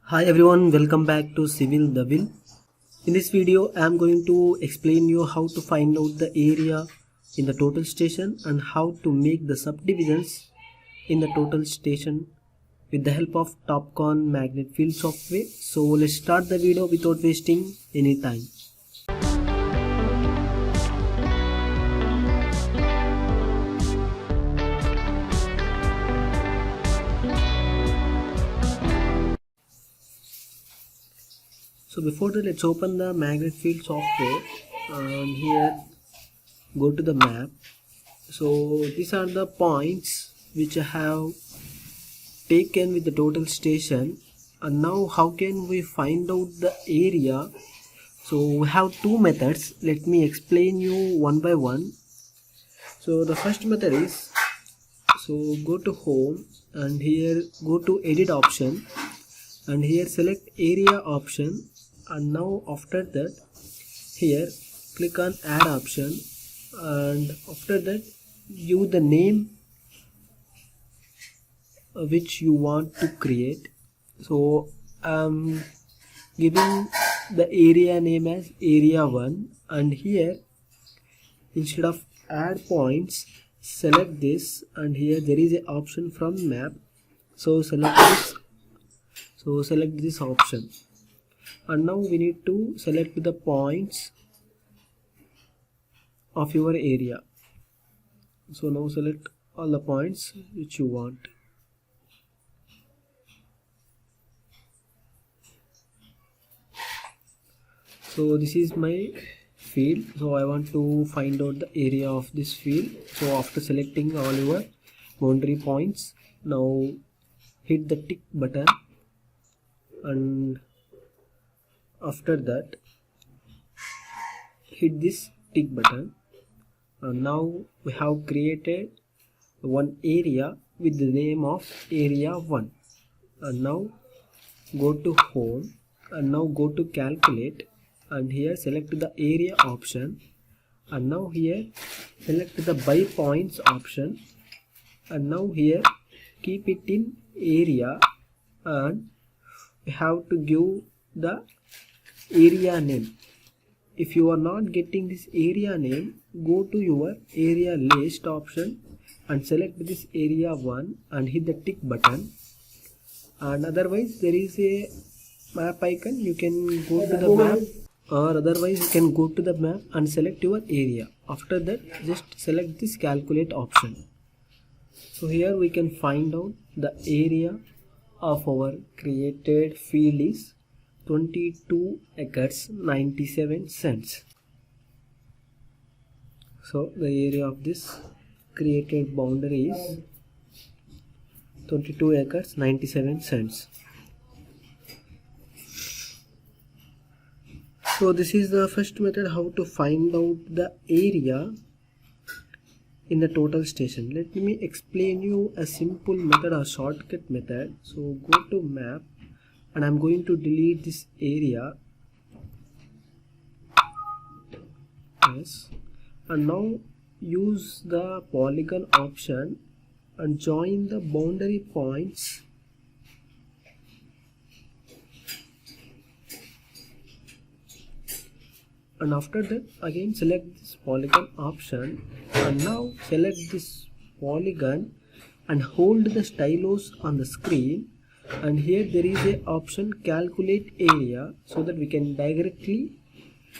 Hi everyone, welcome back to Civil the Will. In this video I am going to explain you how to find out the area in the total station and how to make the subdivisions in the total station with the help of TOPCON magnet field software. So let's start the video without wasting any time. So before that, let's open the magnet field software and here go to the map. So these are the points which I have taken with the total station, and now how can we find out the area? So we have two methods. Let me explain you one by one. So the first method is, so go to home and here go to edit option and here select area option, and now after that here click on add option, and after that give the name which you want to create. So I'm giving the area name as area 1, and here instead of add points select this, and here there is an option from map, so select this option, and now we need to select the points of your area. So now select all the points which you want. So this is my field, so I want to find out the area of this field. So after selecting all your boundary points, now hit the tick button, and after that hit this tick button, and now we have created one area with the name of area 1. And now go to home and now go to calculate, and here select the area option, and now here select the by points option, and now here keep it in area, and we have to give the area name. If you are not getting this area name, go to your area list option and select this area 1 and hit the tick button, and otherwise there is a map icon, you can go to the map, or otherwise you can go to the map and select your area. After that just select this calculate option. So here we can find out the area of our created field is 22 acres 97 cents. So the area of this created boundary is 22 acres 97 cents. So this is the first method how to find out the area in the total station. Let me explain you a simple method or shortcut method. So go to map and I'm going to delete this area. Yes, and now use the polygon option and join the boundary points . And after that again select this polygon option, and now select this polygon and hold the stylus on the screen, and here there is a option calculate area, so that we can directly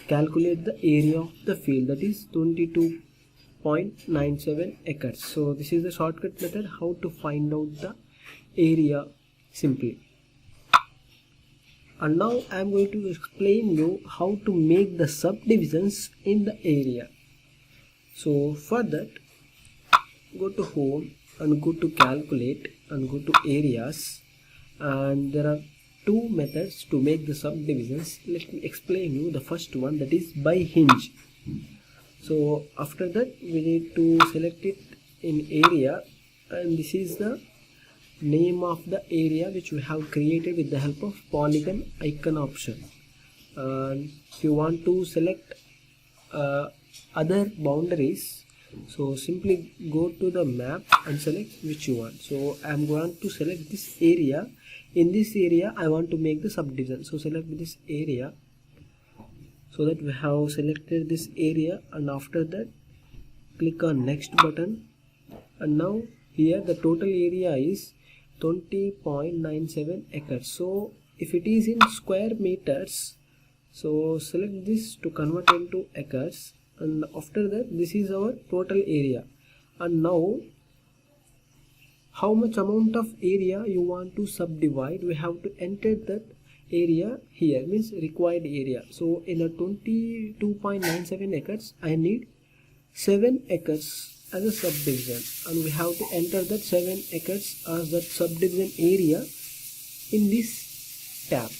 calculate the area of the field, that is 22.97 acres. So this is the shortcut method how to find out the area simply. And now I am going to explain you how to make the subdivisions in the area. So for that go to home and go to calculate and go to areas, and there are two methods to make the subdivisions. Let me explain you the first one, that is by hinge. So after that we need to select it in area, and this is the name of the area which we have created with the help of polygon icon option. And if you want to select other boundaries, so simply go to the map and select which you want. So I am going to select this area in this area I want to make the subdivision. So select this area, so that we have selected this area, and after that click on next button, and now here the total area is 20.97 acres. So if it is in square meters, so select this to convert into acres, and after that this is our total area. And now how much amount of area you want to subdivide, we have to enter that area here, means required area. So in a 22.97 acres I need 7 acres as a subdivision, and we have to enter that 7 acres as that subdivision area in this tab.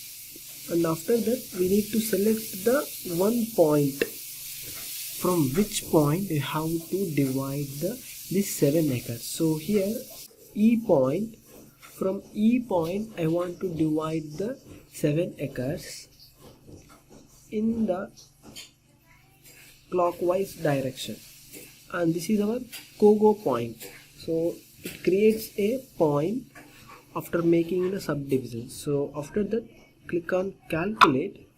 And after that we need to select the one point from which point we have to divide this 7 acres. So here E point, from E point I want to divide the 7 acres in the clockwise direction, and this is our go point. So it creates a point after making the subdivision. So after that click on calculate.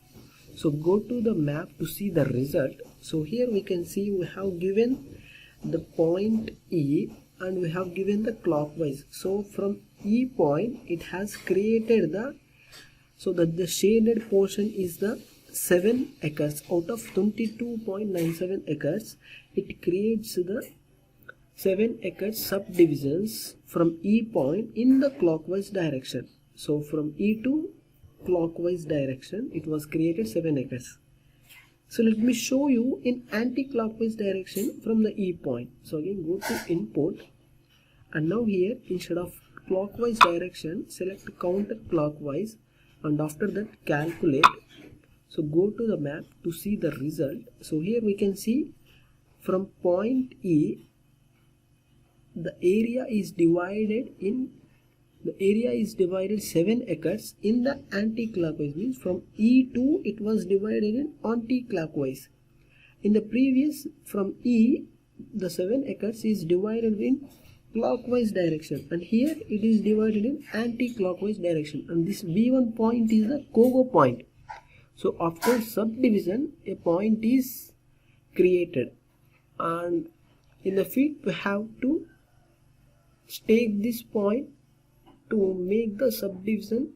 So go to the map to see the result. So here we can see we have given the point E and we have given the clockwise. So from E point it has created the, so that the shaded portion is the 7 acres out of 22.97 acres. It creates the 7 acres subdivisions from E point in the clockwise direction. So from E to clockwise direction it was created 7 acres. So let me show you in anti-clockwise direction from the E point. So again go to input, and now here instead of clockwise direction select counterclockwise, and after that calculate. So go to the map to see the result. So here we can see from point E the area is divided 7 acres in the anti-clockwise, means from E to it was divided in anti-clockwise. In the previous from E the 7 acres is divided in clockwise direction, and here it is divided in anti-clockwise direction, and this B1 point is the go point. So after subdivision a point is created, and in the field we have to take this point to make the subdivision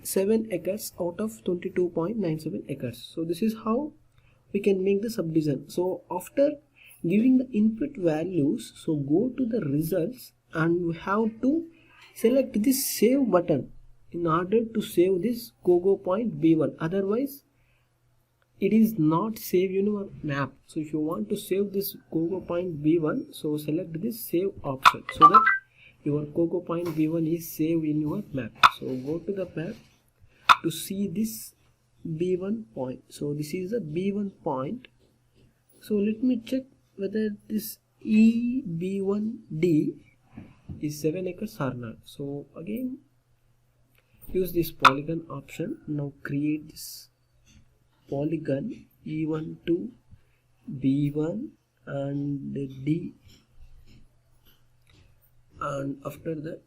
7 acres out of 22.97 acres. So this is how we can make the subdivision. So after giving the input values, so go to the results and we have to select this save button in order to save this go point B1, otherwise it is not saved in your map. So if you want to save this go point B1, so select this save option so that your go point B1 is saved in your map. So go to the map to see this B1 point. So this is the B1 point. So let me check whether this EB1D is 7 acres or not. So again use this polygon option. Now create this polygon E1 to B1 and D, and after that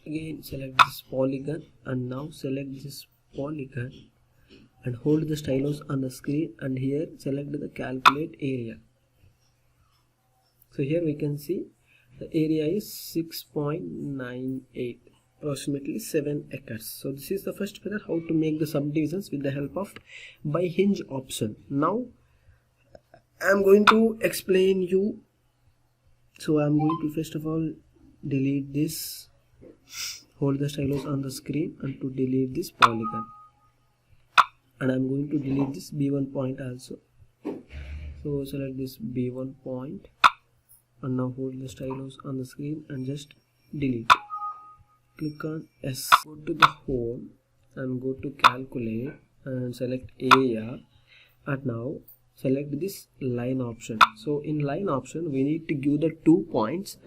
again select this polygon, and now select this polygon and hold the stylus on the screen, and here select the calculate area. So here we can see the area is 6.98, approximately 7 acres. So this is the first method how to make the subdivisions with the help of by hinge option. Now I am going to explain you. So I am going to first of all delete this, hold the stylus on the screen and to delete this polygon, and I am going to delete this B1 point also. So select this B1 point and now hold the stylus on the screen and just delete. Click on S, go to the home and go to calculate and select area, and now select this line option. So in line option we need to give the 2 points,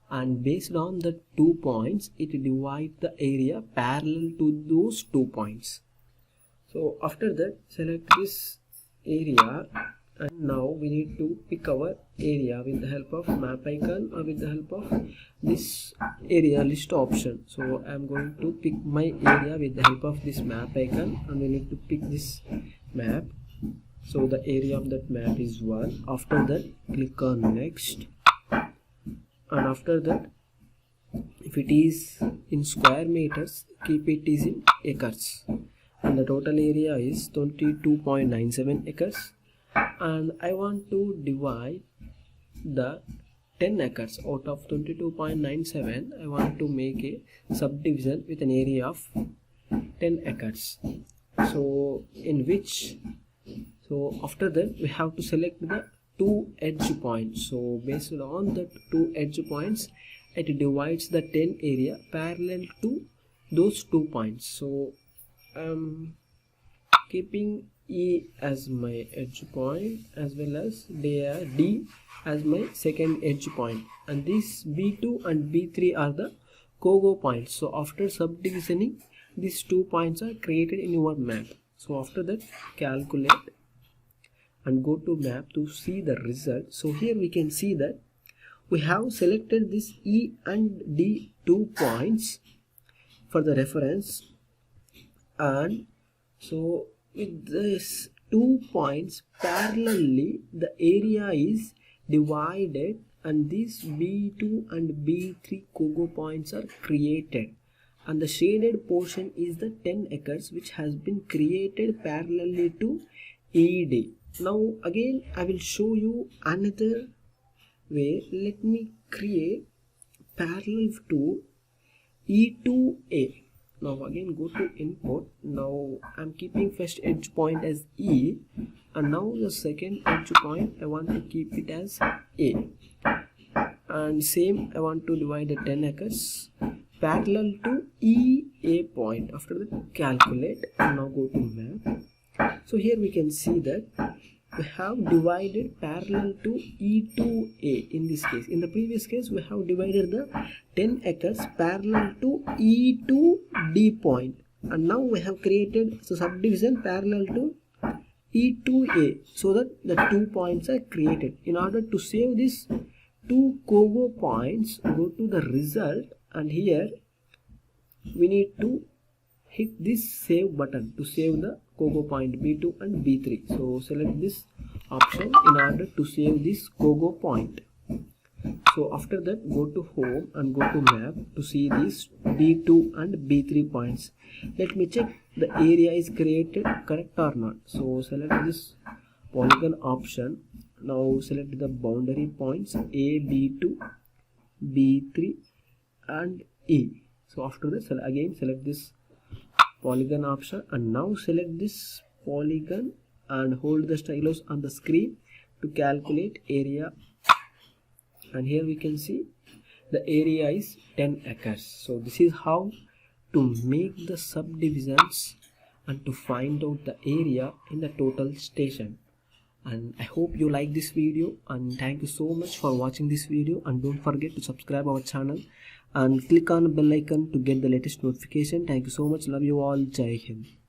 and based on the 2 points it divides the area parallel to those 2 points. So after that select this area And now we need to pick our area with the help of map icon or with the help of this area list option. So I am going to pick my area with the help of this map icon, and we need to pick this map. So the area of that map is 1. After that, click on next, and after that, if it is in square meters, keep it is in acres, and the total area is 22.97 acres. And I want to divide the 10 acres out of 22.97. I want to make a subdivision with an area of 10 acres. So after that, we have to select the 2 edge points. So based on the 2 edge points, it divides the 10 area parallel to those 2 points. So I'm keeping E as my edge point as well as D as my second edge point, and these B2 and B3 are the COGO points. So after subdivisioning, these 2 points are created in your map. So after that, calculate and go to map to see the result. So here we can see that we have selected this E and D 2 points for the reference, and so with these 2 points parallelly the area is divided, and these B2 and B3 COGO points are created, and the shaded portion is the 10 acres which has been created parallelly to ED. Now again I will show you another way. Let me create parallel to E2A. Now again go to input. Now I'm keeping first edge point as E, and now the second edge point I want to keep it as A, and same I want to divide the 10 acres parallel to EA point. After that, calculate, and now go to map. So here we can see that we have divided parallel to E2A in this case. In the previous case, we have divided the 10 acres parallel to E2D point, and now we have created a subdivision parallel to E2A, so that the 2 points are created. In order to save this 2 COGO points, go to the result, and here we need to hit this save button to save the COGO point B2 and B3. So select this option in order to save this COGO point. So after that, go to home and go to map to see these B2 and B3 points. Let me check the area is created correct or not. So select this polygon option. Now select the boundary points A, B2, B3 and E. So after this, again select this polygon option, and now select this polygon and hold the stylus on the screen to calculate area, and here we can see the area is 10 acres. So this is how to make the subdivisions and to find out the area in the total station. And I hope you like this video, and thank you so much for watching this video, and don't forget to subscribe our channel and click on the bell icon to get the latest notification. Thank you so much. Love you all. Jai Hind.